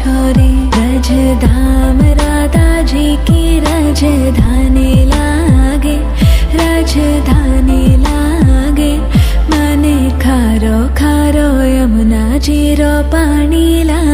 छोरी। रजधाम राधाजी की राजधानी लागे, राजधानी लागे। મને ખારો ખારો યમુના જીરો પાણી લાગે।